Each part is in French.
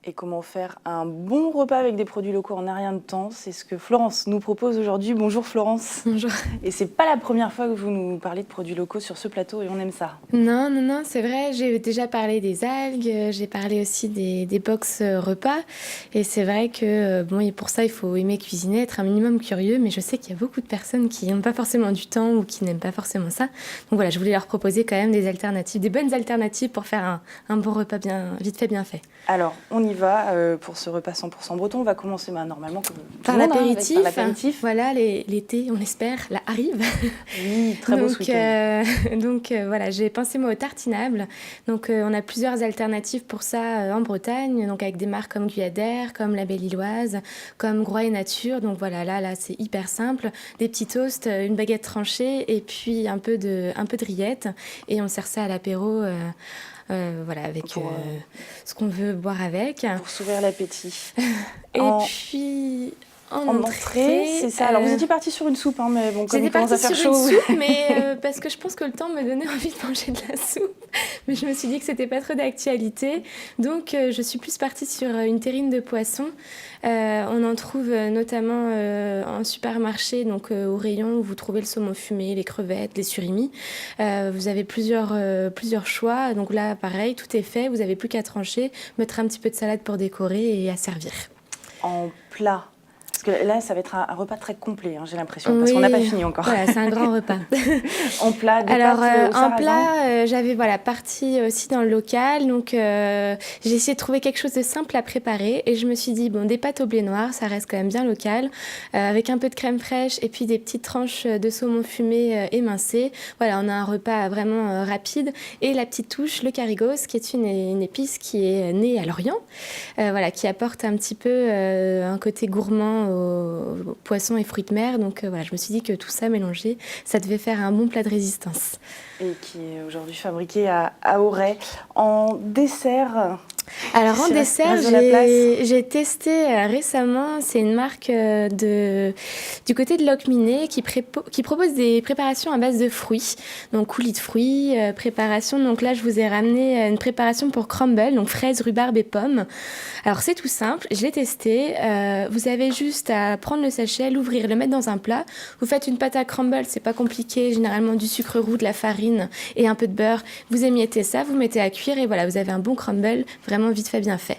Et comment faire un bon repas avec des produits locaux en un rien de temps? C'est ce que Florence nous propose aujourd'hui. Bonjour Florence. Bonjour. Et c'est pas la première fois que vous nous parlez de produits locaux sur ce plateau et on aime ça. Non, c'est vrai, j'ai déjà parlé des algues, j'ai parlé aussi des box repas. Et c'est vrai que, bon, et pour ça, il faut aimer cuisiner, être un minimum curieux. Mais je sais qu'il y a beaucoup de personnes qui n'ont pas forcément du temps ou qui n'aiment pas forcément ça. Donc voilà, je voulais leur proposer quand même des alternatives, des bonnes alternatives pour faire un bon repas bien, vite fait, bien fait. Alors, on y va pour ce repas 100% breton. On va commencer normalement comme tout Par le monde, l'apéritif, par l'apéritif. voilà, l'été, on espère, là, arrive. Oui, très beau ce week-end. Donc voilà, j'ai pensé moi au tartinable. Donc on a plusieurs alternatives pour ça en Bretagne, donc avec des marques comme Guyadère, comme La Belle Illoise, comme Groix et Nature. Donc voilà, là c'est hyper simple. Des petits toasts, une baguette tranchée et puis un peu de rillettes. Et on sert ça à l'apéro. Voilà, avec ce qu'on veut boire avec. Pour s'ouvrir l'appétit. Et puis en entrée, c'est ça. Alors vous étiez parti sur une soupe, hein, mais bon, comme il commence à faire chaud. J'étais partie sur une soupe, mais parce que je pense que le temps me donnait envie de manger de la soupe. Mais je me suis dit que c'était pas trop d'actualité. Donc je suis plus partie sur une terrine de poisson. On en trouve notamment en supermarché, donc au rayon où vous trouvez le saumon fumé, les crevettes, les surimi. Vous avez plusieurs choix. Donc là, pareil, tout est fait. Vous n'avez plus qu'à trancher, mettre un petit peu de salade pour décorer et à servir. En plat. Parce que là, ça va être un repas très complet, hein, j'ai l'impression, parce qu'on n'a pas fini encore. Voilà, c'est un grand repas. En plat, des alors pâtes au en sarrasin. plat, j'avais parti aussi dans le local, donc j'ai essayé de trouver quelque chose de simple à préparer et je me suis dit bon, des pâtes au blé noir, ça reste quand même bien local, avec un peu de crème fraîche et puis des petites tranches de saumon fumé émincé. Voilà, on a un repas vraiment rapide et la petite touche, le carigos, qui est une épice qui est née à Lorient, voilà, qui apporte un petit peu un côté gourmand aux poissons et fruits de mer. Donc voilà, je me suis dit que tout ça mélangé, ça devait faire un bon plat de résistance. Et qui est aujourd'hui fabriqué à Auray. En dessert. Alors en dessert, j'ai testé récemment, c'est une marque du côté de Locminé qui propose des préparations à base de fruits, donc coulis de fruits, préparation. Donc là, je vous ai ramené une préparation pour crumble, donc fraises, rhubarbe et pommes. Alors c'est tout simple, je l'ai testé. Vous avez juste à prendre le sachet, l'ouvrir, le mettre dans un plat. Vous faites une pâte à crumble, c'est pas compliqué, généralement du sucre roux, de la farine et un peu de beurre. Vous émiettez ça, vous mettez à cuire et voilà, vous avez un bon crumble, vraiment vite fait, bien fait.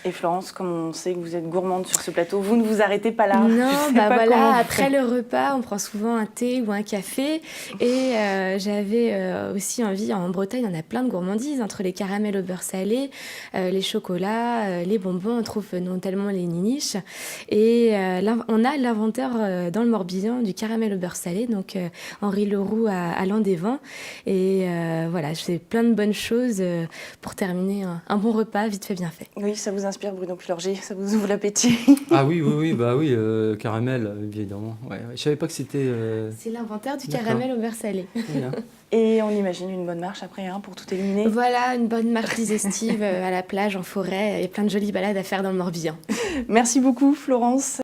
Et Florence, comme on sait que vous êtes gourmande sur ce plateau, vous ne vous arrêtez pas là. Non, voilà, après le repas, on prend souvent un thé ou un café. Et j'avais aussi envie, en Bretagne, on a plein de gourmandises, entre les caramels au beurre salé, les chocolats, les bonbons, on trouve notamment les niniches. Et on a l'inventeur dans le Morbihan du caramel au beurre salé, donc Henri Leroux à Landévent. Et voilà, je fais plein de bonnes choses pour terminer un bon repas, vite fait, bien fait. Oui, ça vous inspire, Bruno Clerget, ça vous ouvre l'appétit. Ah oui, caramel, évidemment. Ouais, je savais pas que c'était... C'est l'inventeur du caramel au beurre salé. Et on imagine une bonne marche après, pour tout éliminer. Voilà, une bonne marche digestive à la plage, en forêt, et plein de jolies balades à faire dans le Morbihan. Merci beaucoup, Florence.